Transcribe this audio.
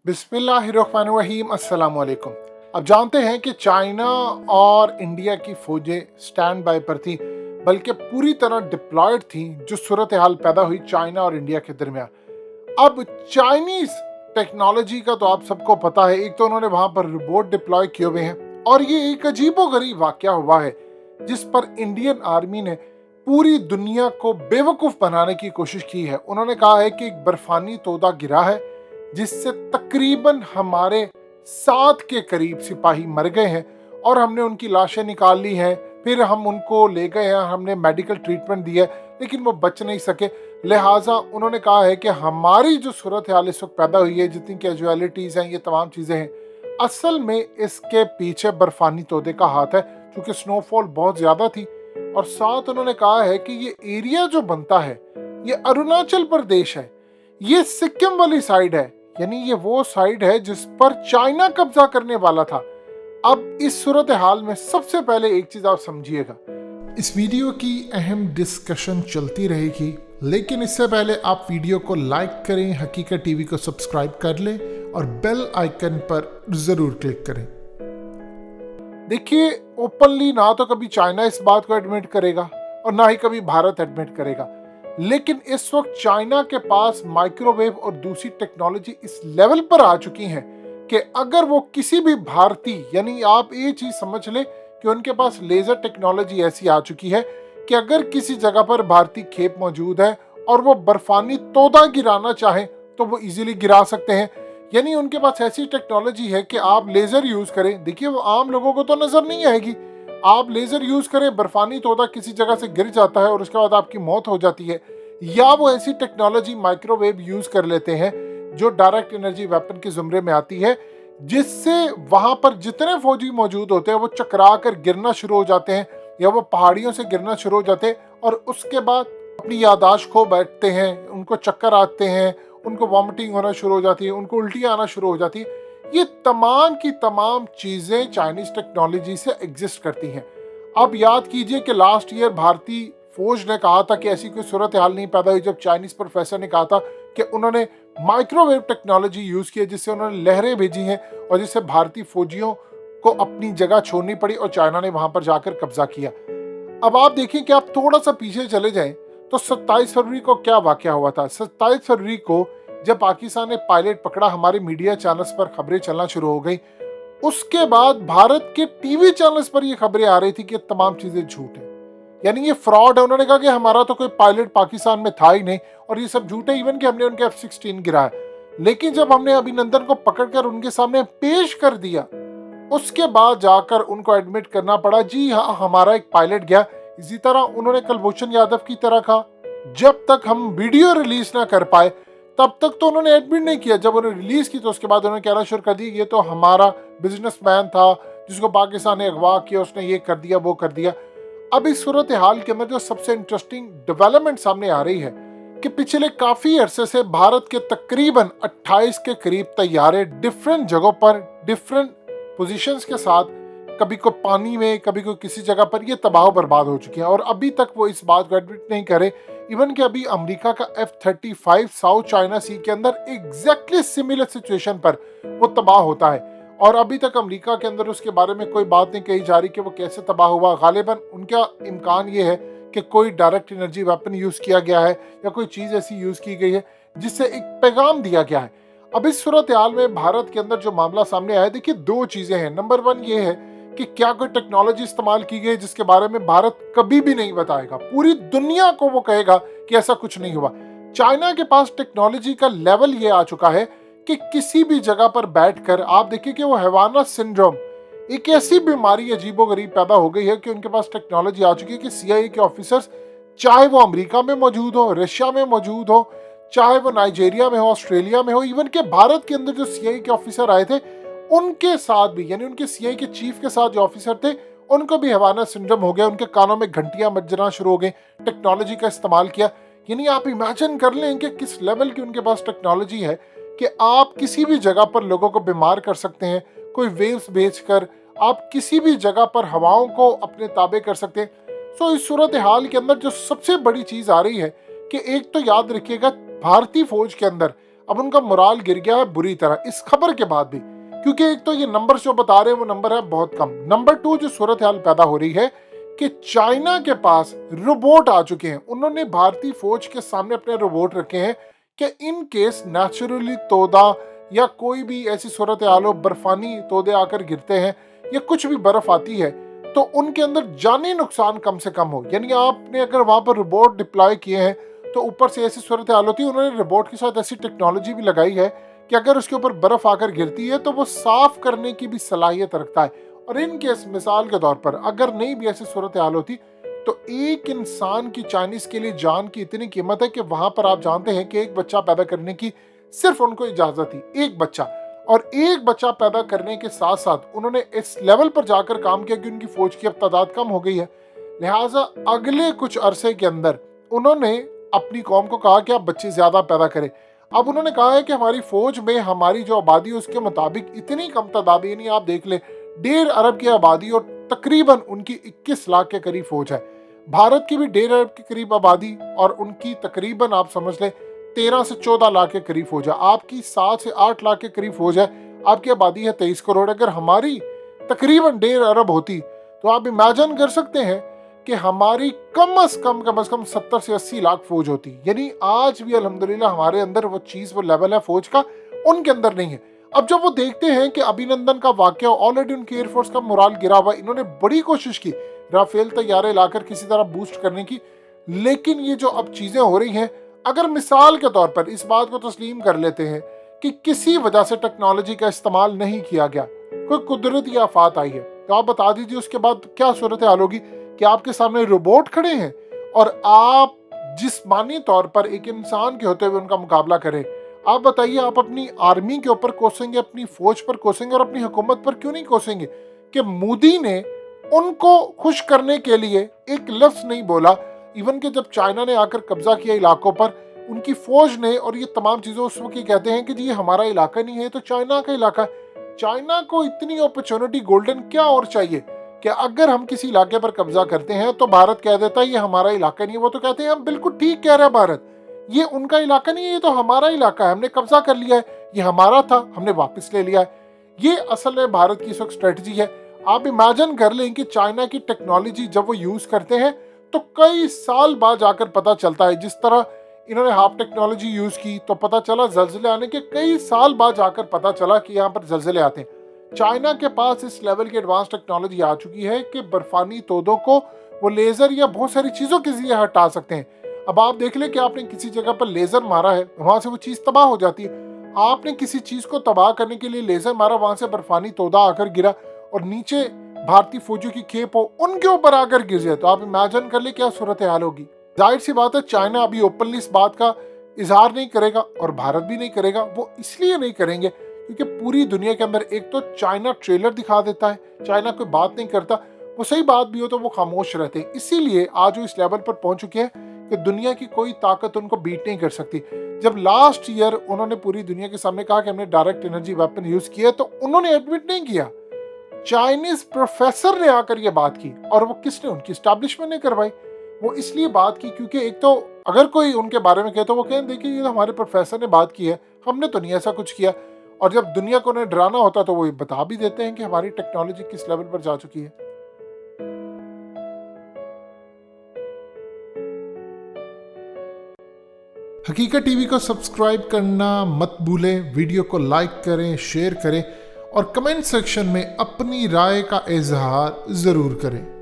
बिस्मिल्लाहिर्रहमानिर्रहीम अस्सलाम वालेकुम। अब जानते हैं कि चाइना और इंडिया की फौजें स्टैंड बाय पर थी, बल्कि पूरी तरह डिप्लॉयड थी। जो सूरत हाल पैदा हुई चाइना और इंडिया के दरमियान, अब चाइनीज टेक्नोलॉजी का तो आप सबको पता है। एक तो उन्होंने वहां पर रोबोट डिप्लॉय किए हुए हैं और ये एक अजीबोगरीब वाकया हुआ है जिस पर इंडियन आर्मी ने पूरी दुनिया को बेवकूफ बनाने की कोशिश की है। उन्होंने कहा है कि एक बर्फानी तोदा गिरा है जिससे तकरीबन हमारे 7 के करीब सिपाही मर गए हैं और हमने उनकी लाशें निकाल ली हैं। फिर हम उनको ले गए हैं, हमने मेडिकल ट्रीटमेंट दी है, लेकिन वो बच नहीं सके। लिहाजा उन्होंने कहा है कि हमारी जो सूरत हाल इस वक्त पैदा हुई है, जितनी कैजुअलिटीज़ हैं, ये तमाम चीज़ें हैं, असल में इसके पीछे बर्फानी तोदे का हाथ है, क्योंकि स्नोफॉल बहुत ज़्यादा थी। और साथ उन्होंने कहा है कि ये एरिया जो बनता है ये अरुणाचल प्रदेश है, ये सिक्किम वाली साइड है, यानी ये वो साइड है जिस पर चाइना कब्जा करने वाला था। अब इस सूरत हाल में सबसे पहले एक चीज आप समझिएगा, इस वीडियो की अहम डिस्कशन चलती रहेगी, लेकिन इससे पहले आप वीडियो को लाइक करें, हकीकत टीवी को सब्सक्राइब कर लें और बेल आइकन पर जरूर क्लिक करें। देखिए, ओपनली ना तो कभी चाइना इस बात को एडमिट करेगा और ना ही कभी भारत एडमिट करेगा, लेकिन इस वक्त चाइना के पास माइक्रोवेव और दूसरी टेक्नोलॉजी इस लेवल पर आ चुकी है कि अगर वो किसी भी भारतीय, यानी आप ये चीज समझ लें कि उनके पास लेजर टेक्नोलॉजी ऐसी आ चुकी है कि अगर किसी जगह पर भारतीय खेप मौजूद है और वो बर्फानी तोदा गिराना चाहे तो वो इजीली गिरा सकते हैं। यानी उनके पास ऐसी टेक्नोलॉजी है कि आप लेजर यूज करें, देखिए वो आम लोगों को तो नजर नहीं आएगी, आप लेजर यूज करें, बर्फानी तोदा किसी जगह से गिर जाता है और उसके बाद आपकी मौत हो जाती है। या वो ऐसी टेक्नोलॉजी माइक्रोवेव यूज कर लेते हैं जो डायरेक्ट एनर्जी वेपन के जुमरे में आती है, जिससे वहां पर जितने फौजी मौजूद होते हैं वो चकरा कर गिरना शुरू हो जाते हैं या वो पहाड़ियों से गिरना शुरू हो जाते हैं और उसके बाद अपनी यादाश्त खो बैठते हैं, उनको चक्कर आते हैं, उनको वॉमिटिंग होना शुरू हो जाती है, उनको उल्टियां आना शुरू हो जाती है। ये तमाम की तमाम चीजें चाइनीज टेक्नोलॉजी से एग्जिस्ट करती हैं। अब याद कीजिए कि लास्ट ईयर भारतीय फौज ने कहा था कि ऐसी कोई सूरत हाल नहीं पैदा हुई जब चाइनीज प्रोफेसर ने कहा था कि उन्होंने माइक्रोवेव टेक्नोलॉजी यूज की है, जिससे उन्होंने लहरें भेजी हैं और जिससे भारतीय फौजियों को अपनी जगह छोड़नी पड़ी और चाइना ने वहां पर जाकर कब्जा किया। अब आप देखिए कि आप थोड़ा सा पीछे चले जाएं तो 27 फरवरी को क्या वाकया हुआ था। 27 फरवरी को जब पाकिस्तान ने पायलट पकड़ा, हमारे मीडिया चैनल्स पर खबरें चलना शुरू हो गई। उसके बाद भारत के टीवी चैनल्स पर ये खबरें आ रही थी कि तमाम चीजें झूठ है, यानी ये फ्रॉड है। उन्होंने कहा कि हमारा तो कोई पायलट पाकिस्तान में था ही नहीं और ये सब झूठ है, इवन कि हमने उनके F-16 गिराया। लेकिन जब हमने अभिनंदन को पकड़कर उनके सामने पेश कर दिया, उसके बाद जाकर उनको एडमिट करना पड़ा, जी हाँ हमारा एक पायलट गया। इसी तरह उन्होंने कुलभूषण यादव की तरह कहा, जब तक हम वीडियो रिलीज ना कर पाए तब तक तो उन्होंने एडमिट नहीं किया। जब उन्होंने रिलीज की तो उसके बाद उन्होंने कहना शुरू कर दिया ये तो हमारा बिजनेसमैन था जिसको पाकिस्तान ने अगवा किया, उसने ये कर दिया वो कर दिया। अब इस सूरत हाल के अंदर जो सबसे इंटरेस्टिंग डेवलपमेंट सामने आ रही है कि पिछले काफी अरसे से भारत के तकरीबन 28 के करीब तैयारे डिफरेंट जगहों पर डिफरेंट पोजीशंस के साथ, कभी कोई पानी में, कभी कोई किसी जगह पर, ये तबाह बर्बाद हो चुकी हैं और अभी तक वो इस बात को एडमिट नहीं करे। इवन कि अभी अमेरिका का F-35 साउथ चाइना सी के अंदर एग्जैक्टली सिमिलर सिचुएशन पर वो तबाह होता है और अभी तक अमेरिका के अंदर उसके बारे में कोई बात नहीं कही जा रही कि वो कैसे तबाह हुआ। गालिबन उनका इम्कान ये है कि कोई डायरेक्ट एनर्जी वेपन यूज किया गया है या कोई चीज ऐसी यूज की गई है जिससे एक पैगाम दिया गया है। अब इस सूरत हाल में भारत के अंदर जो मामला सामने आया, देखिए दो चीजें हैं। नंबर 1 ये है कि क्या कोई टेक्नोलॉजी इस्तेमाल की गई जिसके बारे में भारत कभी भी नहीं बताएगा, पूरी दुनिया को वो कहेगा कि ऐसा कुछ नहीं हुआ। चाइना के पास टेक्नोलॉजी का लेवल ये आ चुका है कि किसी भी जगह पर बैठकर आप देखिए कि वो हैवाना सिंड्रोम, एक ऐसी बीमारी अजीबोगरीब पैदा हो गई है कि उनके पास टेक्नोलॉजी आ चुकी है कि CIA के ऑफिसर्स, चाहे वो अमेरिका में मौजूद हो, रशिया में मौजूद हो, चाहे वो नाइजीरिया में हो, ऑस्ट्रेलिया में हो, इवन के भारत के अंदर जो CIA के ऑफिसर आए थे उनके साथ भी, यानी उनके CIA के चीफ के साथ जो ऑफिसर थे उनको भी हैवाना सिंड्रोम हो गया, उनके कानों में घंटियां बजना शुरू हो गई। टेक्नोलॉजी का इस्तेमाल किया, यानी आप इमेजिन कर लें कि किस लेवल की उनके पास टेक्नोलॉजी है कि आप किसी भी जगह पर लोगों को बीमार कर सकते हैं, कोई वेव्स भेजकर आप किसी भी जगह पर हवाओं को अपने ताबे कर सकते हैं। सो इस सूरत हाल के अंदर जो सबसे बड़ी चीज आ रही है कि एक तो याद रखिएगा, भारतीय फौज के अंदर अब उनका मोराल गिर गया है बुरी तरह इस खबर के बाद भी, क्योंकि एक तो ये नंबर जो बता रहे हैं वो नंबर है बहुत कम। नंबर 2 जो सूरत हाल पैदा हो रही है कि चाइना के पास रोबोट आ चुके हैं। उन्होंने भारतीय फौज के सामने अपने रोबोट रखे हैं कि इन केस नेचुरली तोदा या कोई भी ऐसी सूरत हाल हो, बर्फानी तोदे आकर गिरते हैं या कुछ भी बर्फ आती है, तो उनके अंदर जानी नुकसान कम से कम हो। यानी आपने अगर वहां पर रोबोट डिप्लॉय किए हैं तो ऊपर से ऐसी सूरत हाल होती है, उन्होंने रोबोट के साथ ऐसी टेक्नोलॉजी भी लगाई है कि अगर उसके ऊपर बर्फ आकर गिरती है तो वो साफ करने की भी सलाहियत रखता है। और इन केस मिसाल के तौर पर अगर नहीं भी ऐसी सूरत हाल होती तो एक इंसान की चाइनीज के लिए जान की इतनी कीमत है कि वहां पर आप जानते हैं कि एक बच्चा पैदा करने की सिर्फ उनको इजाजत थी, एक बच्चा। और एक बच्चा पैदा करने के साथ साथ उन्होंने इस लेवल पर जाकर काम किया कि उनकी फौज की अब तादाद कम हो गई है। लिहाजा अगले कुछ अरसे के अंदर उन्होंने अपनी कौम को कहा कि आप बच्चे ज्यादा पैदा करें। अब उन्होंने कहा है कि हमारी फौज में हमारी जो आबादी है उसके मुताबिक इतनी कम तादाद, यानी आप देख ले 1.5 अरब की आबादी और तकरीबन उनकी 21 लाख के करीब फौज है। भारत की भी 1.5 अरब के करीब आबादी और उनकी तकरीबन आप समझ ले 13 से 14 लाख के करीब फौज है। आपकी 7 से 8 लाख के करीब फौज है, आपकी आबादी है 23 करोड़। अगर हमारी तकरीबन 1.5 अरब होती तो आप इमेजिन कर सकते हैं कि हमारी कम से कम 70 से 80 लाख फौज होती। यानी आज भी अल्हम्दुलिल्लाह हमारे अंदर वो चीज़, वो लेवल है फौज का, उनके अंदर नहीं है। अब जब वो देखते हैं कि अभिनंदन का वाकया, ऑलरेडी उनकी एयरफोर्स का मोराल गिरा हुआ, इन्होंने बड़ी कोशिश की राफेल तैयारे लाकर किसी तरह बूस्ट करने की, लेकिन ये जो अब चीज़ें हो रही हैं, अगर मिसाल के तौर पर इस बात को तस्लीम कर लेते हैं कि किसी वजह से टेक्नोलॉजी का इस्तेमाल नहीं किया गया, कोई कुदरती आफत आई है, तो आप बता दीजिए उसके बाद क्या सूरत हाल होगी कि आपके सामने रोबोट खड़े हैं और आप जिस्मानी तौर पर एक इंसान के होते हुए उनका मुकाबला करें। आप बताइए, आप अपनी आर्मी के ऊपर कोसेंगे, अपनी फौज पर कोसेंगे और अपनी हुकूमत पर क्यों नहीं कोसेंगे कि मोदी ने उनको खुश करने के लिए एक लफ्ज नहीं बोला। इवन कि जब चाइना ने आकर कब्जा किया इलाकों पर, उनकी फौज ने और ये तमाम चीज़ें उस वक्त कहते हैं कि जी ये हमारा इलाका नहीं है, तो चाइना का इलाका है। चाइना को इतनी अपॉर्चुनिटी गोल्डन क्या और चाहिए कि अगर हम किसी इलाके पर कब्जा करते हैं तो भारत कह देता है ये हमारा इलाका नहीं है। वो तो कहते हैं हम बिल्कुल ठीक कह रहे हैं भारत, ये उनका इलाका नहीं है, ये तो हमारा इलाका है, हमने कब्जा कर लिया है, ये हमारा था, हमने वापस ले लिया है। ये असल में भारत की इस वक्त स्ट्रेटजी है। आप इमेजिन कर लें कि चाइना की टेक्नोलॉजी जब वो यूज़ करते हैं तो कई साल बाद जाकर पता चलता है, जिस तरह इन्होंने हाफ टेक्नोलॉजी यूज़ की तो पता चला जल्जले आने के कई साल बाद जाकर पता चला कि यहाँ पर जल्जले आते हैं। चाइना के पास इस लेवल की एडवांस टेक्नोलॉजी आ चुकी है कि बर्फानी तोदों को वो लेज़र या बहुत सारी चीज़ों के जरिए हटा सकते हैं। अब आप देख लें कि आपने किसी जगह पर लेज़र मारा है, वहाँ से वो चीज़ तबाह हो जाती है। आपने किसी चीज़ को तबाह करने के लिए लेज़र मारा, वहाँ से बर्फानी तोदा आकर गिरा और नीचे भारतीय फौजियों की खेप हो उनके ऊपर आकर गिर जाए, तो आप इमेजिन कर ले क्या सूरत हाल होगी। जाहिर सी बात है चाइना अभी ओपनली इस बात का इजहार नहीं करेगा और भारत भी नहीं करेगा। वो इसलिए नहीं करेंगे क्योंकि पूरी दुनिया के अंदर एक तो चाइना ट्रेलर दिखा देता है, चाइना कोई बात नहीं करता, वो सही बात भी हो तो वो खामोश रहते हैं। इसीलिए आज वो इस लेवल पर पहुंच चुके हैं कि दुनिया की कोई ताकत उनको बीट नहीं कर सकती। जब लास्ट ईयर उन्होंने पूरी दुनिया के सामने कहा कि हमने डायरेक्ट एनर्जी वेपन यूज किया, तो उन्होंने एडमिट नहीं किया, चाइनीज प्रोफेसर ने आकर ये बात की। और वो किसने? उनकी एस्टैब्लिशमेंट ने करवाई। वो इसलिए बात की क्योंकि एक तो अगर कोई उनके बारे में कहे तो वो कहें देखिए ये तो हमारे प्रोफेसर ने बात की है, हमने तो नहीं ऐसा कुछ किया। और जब दुनिया को उन्हें डराना होता तो वो बता भी देते हैं कि हमारी टेक्नोलॉजी किस लेवल पर जा चुकी है। हकीकत टीवी को सब्सक्राइब करना मत भूलें, वीडियो को लाइक करें, शेयर करें और कमेंट सेक्शन में अपनी राय का इजहार ज़रूर करें।